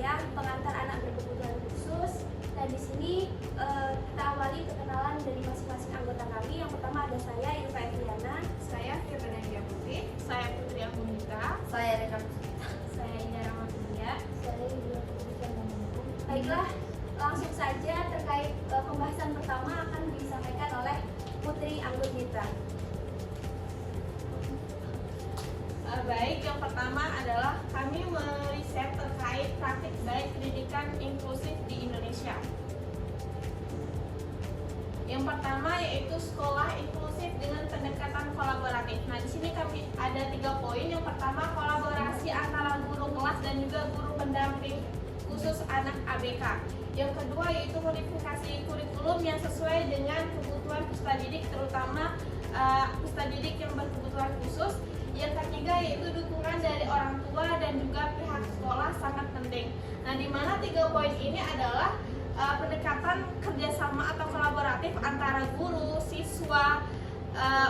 sayang, pengantar anak berkebutuhan khusus. Dan di sini kita awali perkenalan dari masing-masing anggota kami. Yang pertama ada saya, Ilva Eviana. Saya Firdaria Putri. Saya Putri Anggunita. Saya Reka Puspita. Saya Indah Rahmatullah. Saya Yulia Putri Chandramanikum. Baiklah, langsung saja terkait pembahasan pertama akan disampaikan oleh Putri Anggunita. Baik, yang pertama adalah kami meriset terkait praktik baik pendidikan inklusif di Indonesia. Yang pertama yaitu sekolah inklusif dengan pendekatan kolaboratif. Nah, di sini kami ada 3 poin. Yang pertama, kolaborasi antara guru kelas dan juga guru pendamping khusus anak ABK. Yang kedua yaitu modifikasi kurikulum yang sesuai dengan kebutuhan peserta didik, terutama peserta didik yang berkebutuhan khusus. Yang ketiga yaitu dukungan dari orang tua dan juga pihak sekolah sangat penting. Nah, di mana 3 poin ini adalah pendekatan kerjasama atau kolaboratif antara guru, siswa,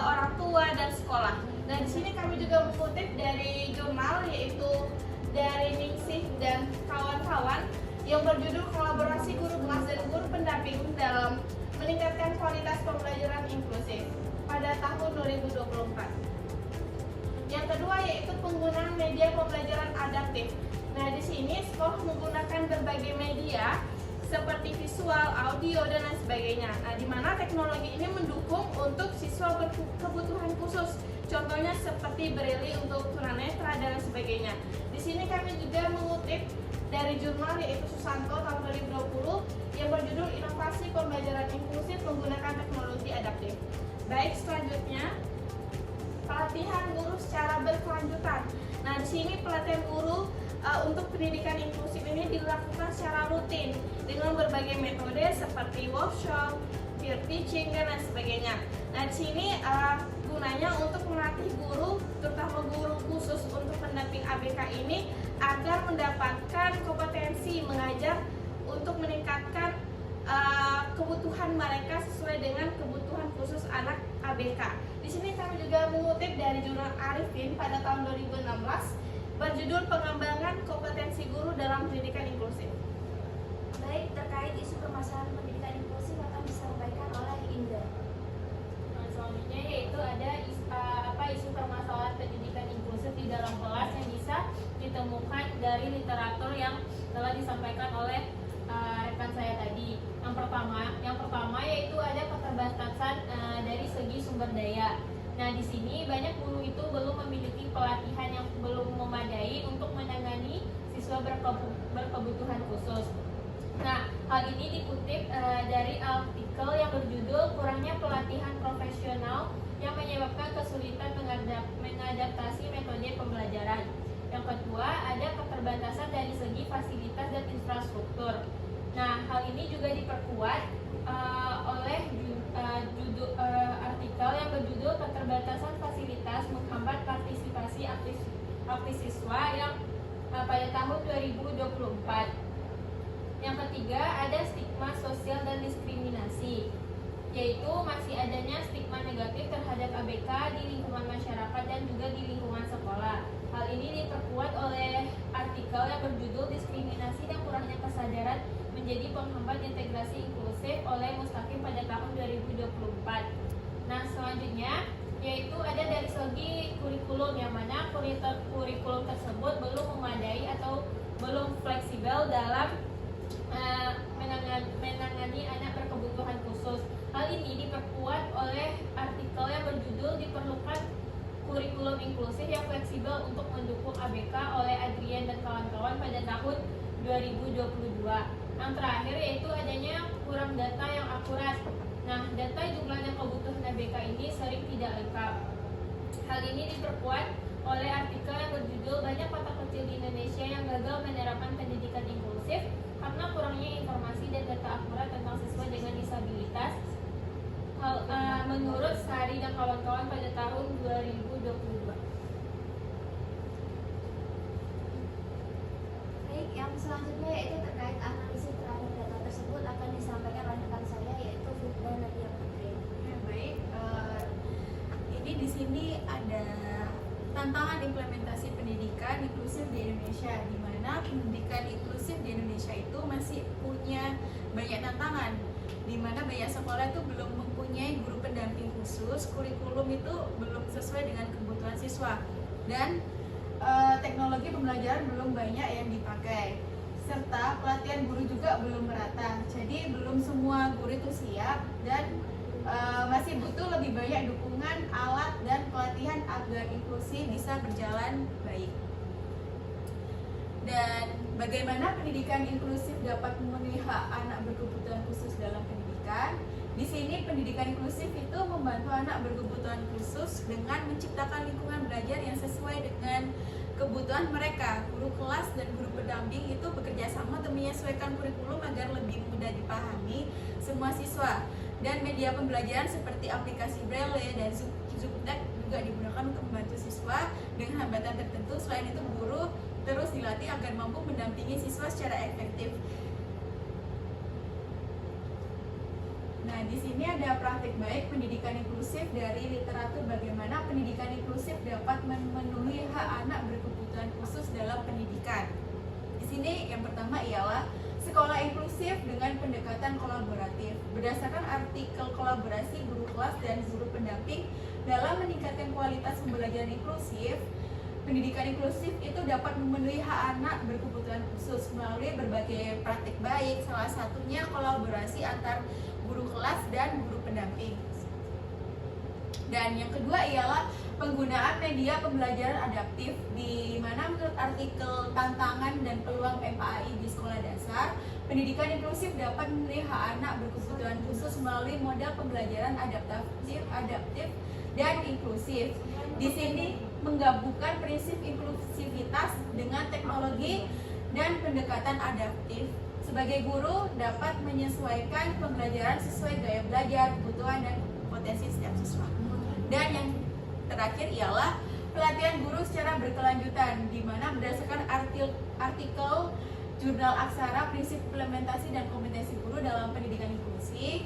orang tua dan sekolah. Nah, di sini kami juga mengutip dari jurnal yaitu dari Ningsih dan kawan-kawan yang berjudul Kolaborasi Guru Kelas dan Guru Pendamping dalam Meningkatkan Kualitas Pembelajaran Inklusif pada tahun 2024. Yang kedua yaitu penggunaan media pembelajaran adaptif. Nah, di sini sekolah menggunakan berbagai media seperti visual, audio, dan lain sebagainya. Nah, di mana teknologi ini mendukung untuk siswa berkebutuhan khusus. Contohnya seperti Braille untuk tunanetra dan lain sebagainya. Di sini kami juga mengutip dari jurnal yaitu Susanto tahun 2020 yang berjudul Inovasi Pembelajaran Inklusif Menggunakan Teknologi Adaptif. Baik, selanjutnya pelatihan guru secara berkelanjutan. Nah, di sini pelatihan guru untuk pendidikan inklusif ini dilakukan secara rutin dengan berbagai metode seperti workshop, peer teaching dan lain sebagainya. Nah, di sini gunanya untuk melatih guru, terutama guru khusus untuk pendamping ABK ini agar mendapatkan kompetensi mengajar untuk meningkatkan kebutuhan mereka sesuai dengan kebutuhan khusus anak ABK. Di sini kami juga mengutip dari jurnal Arifin pada tahun 2016 berjudul Pengembangan Kompetensi Guru dalam Pendidikan Inklusif. Baik, terkait isu permasalahan pendidikan inklusif akan disampaikan oleh Indah. Nah, selanjutnya yaitu ada isu permasalahan pendidikan inklusif di dalam kelas yang bisa ditemukan dari literatur yang telah disampaikan oleh rekan saya tadi. Yang pertama yaitu ada keterbatasan dari segi sumber daya. Nah, di sini banyak guru itu belum memiliki pelatihan yang belum memadai untuk menangani siswa berkebutuhan khusus. Nah, hal ini dikutip dari artikel yang berjudul Kurangnya Pelatihan Profesional yang Menyebabkan Kesulitan Mengadaptasi Metode Pembelajaran. Yang kedua, ada keterbatasan dari segi fasilitas dan infrastruktur. Nah, hal ini juga diperkuat oleh artikel yang berjudul Keterbatasan Fasilitas Menghambat Partisipasi Aktif Siswa yang pada tahun 2024. Yang ketiga, ada stigma sosial dan diskriminasi, yaitu masih adanya stigma negatif terhadap ABK di lingkungan masyarakat dan juga di lingkungan sekolah. Hal ini diperkuat oleh artikel yang berjudul Diskriminasi dan Kurangnya Kesadaran Menjadi Penghambat Integrasi Inklusif oleh Mustaqim pada tahun 2024. Nah, selanjutnya yaitu ada dari segi kurikulum, yang mana kurikulum tersebut belum memadai atau belum fleksibel dalam menangani anak berkebutuhan khusus. Hal ini diperkuat oleh artikel yang berjudul Diperlukan Kurikulum Inklusif yang Fleksibel untuk Mendukung ABK oleh Adrian dan kawan-kawan pada tahun 2022. Yang terakhir yaitu adanya kurang data yang akurat. Nah, data jumlah dan kebutuhan ABK ini sering tidak lengkap. Hal ini diperkuat oleh artikel yang berjudul Banyak Kota Kecil di Indonesia yang Gagal Menerapkan Pendidikan Inklusif karena kurangnya informasi dan data akurat tentang siswa dengan disabilitas. Menurut Sari dan kawan-kawan pada tahun 2022. Baik, yang selanjutnya yaitu terkait analisis terhadap data tersebut akan disampaikan oleh rekan saya yaitu Firda Nadia Putri. Baik, ini di sini ada tantangan implementasi pendidikan inklusif di Indonesia, di mana pendidikan pendidikan inklusif di Indonesia itu masih punya banyak tantangan, di mana banyak sekolah itu belum mempunyai guru pendamping khusus, kurikulum itu belum sesuai dengan kebutuhan siswa, dan teknologi pembelajaran belum banyak yang dipakai, serta pelatihan guru juga belum merata. Jadi belum semua guru itu siap, dan masih butuh lebih banyak dukungan, alat, dan pelatihan agar inklusi bisa berjalan baik. Dan bagaimana pendidikan inklusif dapat memenuhi hak anak berkebutuhan khusus dalam pendidikan? Di sini pendidikan inklusif itu membantu anak berkebutuhan khusus dengan menciptakan lingkungan belajar yang sesuai dengan kebutuhan mereka. Guru kelas dan guru pendamping itu bekerja sama untuk menyesuaikan kurikulum agar lebih mudah dipahami semua siswa. Dan media pembelajaran seperti aplikasi Braille dan Zoomtech juga digunakan untuk membantu siswa dengan hambatan tertentu. Selain itu, guru terus dilatih agar mampu mendampingi siswa secara efektif. Nah, di sini ada praktik baik pendidikan inklusif dari literatur bagaimana pendidikan inklusif dapat memenuhi hak anak berkebutuhan khusus dalam pendidikan. Di sini yang pertama ialah sekolah inklusif dengan pendekatan kolaboratif. Berdasarkan artikel kolaborasi guru kelas dan guru pendamping dalam meningkatkan kualitas pembelajaran inklusif, pendidikan inklusif itu dapat memenuhi hak anak berkebutuhan khusus melalui berbagai praktik baik, salah satunya kolaborasi antar guru kelas dan guru pendamping. Dan yang kedua ialah penggunaan media pembelajaran adaptif, di mana menurut artikel tantangan dan peluang MPAI di sekolah dasar, pendidikan inklusif dapat memenuhi hak anak berkebutuhan khusus melalui model pembelajaran adaptif dan inklusif. Di sini menggabungkan prinsip inklusivitas dengan teknologi dan pendekatan adaptif. Sebagai guru dapat menyesuaikan pembelajaran sesuai gaya belajar, kebutuhan dan potensi setiap siswa. Dan yang terakhir ialah pelatihan guru secara berkelanjutan, di mana berdasarkan artikel jurnal Aksara prinsip implementasi dan kompetensi guru dalam pendidikan inklusi.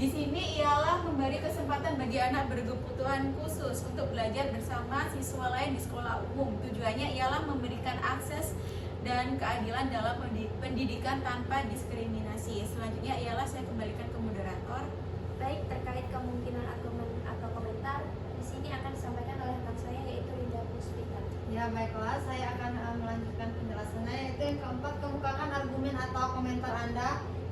Di sini ialah memberi kesempatan bagi anak berkebutuhan khusus untuk belajar bersama siswa lain di sekolah umum. Tujuannya ialah memberikan akses dan keadilan dalam pendidikan tanpa diskriminasi. Selanjutnya ialah saya kembalikan ke moderator. Baik, terkait kemungkinan argumen atau komentar, di sini akan disampaikan oleh rekan saya yaitu Linda Puspita. Ya baiklah, saya akan melanjutkan penjelasannya, yaitu yang keempat, kemukakan argumen atau komentar Anda.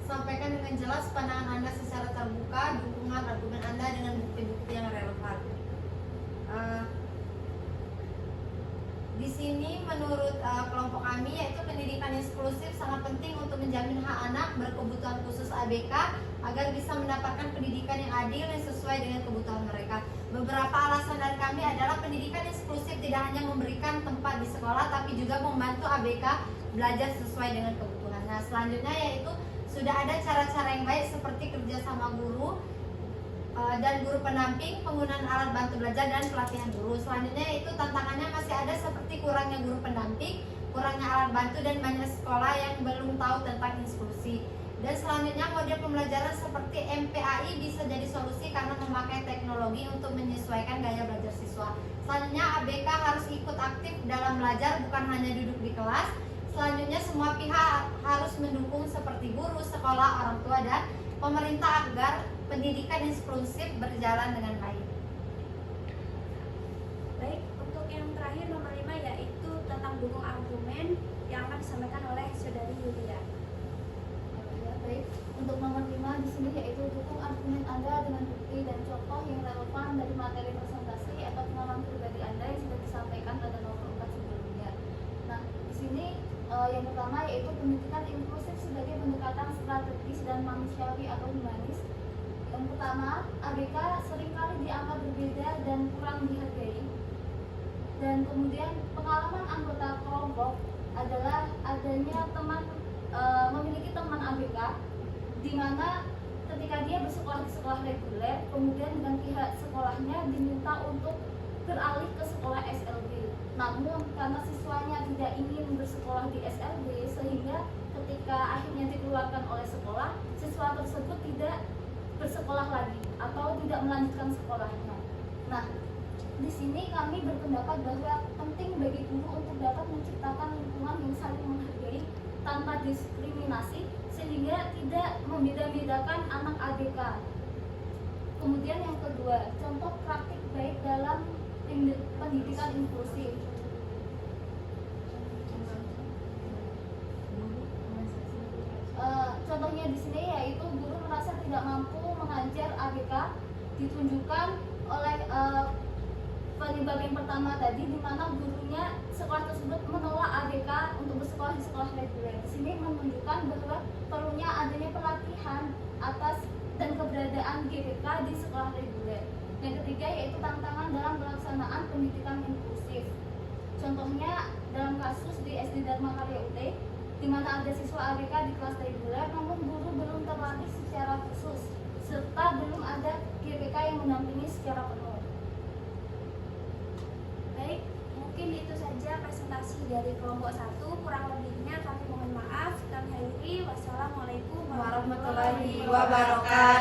Sampaikan dengan jelas pandangan Anda secara terbuka, dukungan argumen Anda dengan bukti-bukti yang relevan. Di sini menurut kelompok kami, yaitu pendidikan inklusif sangat penting untuk menjamin hak anak berkebutuhan khusus ABK agar bisa mendapatkan pendidikan yang adil dan sesuai dengan kebutuhan mereka. Beberapa alasan dari kami adalah pendidikan inklusif tidak hanya memberikan tempat di sekolah, tapi juga membantu ABK belajar sesuai dengan kebutuhan. Nah, selanjutnya yaitu sudah ada cara-cara yang baik seperti kerjasama guru dan guru pendamping, penggunaan alat bantu belajar dan pelatihan guru. Selanjutnya yaitu tantangannya masih ada seperti kurangnya guru pendamping, kurangnya alat bantu, dan banyak sekolah yang belum tahu tentang inklusi. Dan selanjutnya model pembelajaran seperti MPAI bisa jadi solusi karena memakai teknologi untuk menyesuaikan gaya belajar siswa. Selanjutnya ABK harus ikut aktif dalam belajar, bukan hanya duduk di kelas. Selanjutnya semua pihak harus mendukung seperti guru, sekolah, orang tua, dan pemerintah agar pendidikan inklusif berjalan dengan baik. Baik, untuk yang terakhir nomor 5 yaitu tentang dukung argumen yang akan disampaikan oleh Saudari Yulia. Ya, baik. Untuk nomor 5 di sini yaitu dukung argumen Anda dengan bukti dan contoh yang relevan dari materi presentasi atau pengalaman pribadi Anda yang sudah disampaikan pada nomor 4 sebelumnya. Nah, di sini yang pertama yaitu pendidikan inklusif sebagai pendekatan strategis dan manusiawi atau humanis. Yang pertama, ABK seringkali dianggap berbeda dan kurang dihargai. Dan kemudian pengalaman anggota kelompok adalah adanya memiliki teman ABK, di mana ketika dia bersekolah di sekolah reguler, kemudian dengan pihak sekolahnya diminta untuk beralih ke sekolah SLB. Namun karena siswanya tidak ingin bersekolah di SLB, sehingga ketika akhirnya dikeluarkan oleh sekolah, siswa tersebut tidak bersekolah lagi atau tidak melanjutkan sekolahnya. Nah, di sini kami berpendapat bahwa penting bagi guru untuk dapat menciptakan lingkungan yang saling menghargai terkena diskriminasi sehingga tidak membeda-bedakan anak ABK. Kemudian yang kedua, contoh praktik baik dalam pendidikan inklusif. Contohnya di sini yaitu guru merasa tidak mampu mengajar ABK, ditunjukkan oleh penyebab yang pertama tadi, di mana gurunya sekolah tersebut menolak ABK untuk bersekolah di sekolah reguler. Di sini menunjukkan bahwa perlunya adanya pelatihan atas dan keberadaan GBK di sekolah reguler. Yang ketiga yaitu tantangan dalam pelaksanaan pendidikan inklusif. Contohnya dalam kasus di SD Dharma Karya UT, di mana ada siswa ABK di kelas reguler, namun guru belum terlatih secara khusus, serta belum ada GBK yang mendampingi secara penuh. Baik, mungkin itu saja presentasi dari kelompok 1. Kurang lebihnya kami mohon maaf. Kami akhiri. Wassalamualaikum warahmatullahi wabarakatuh.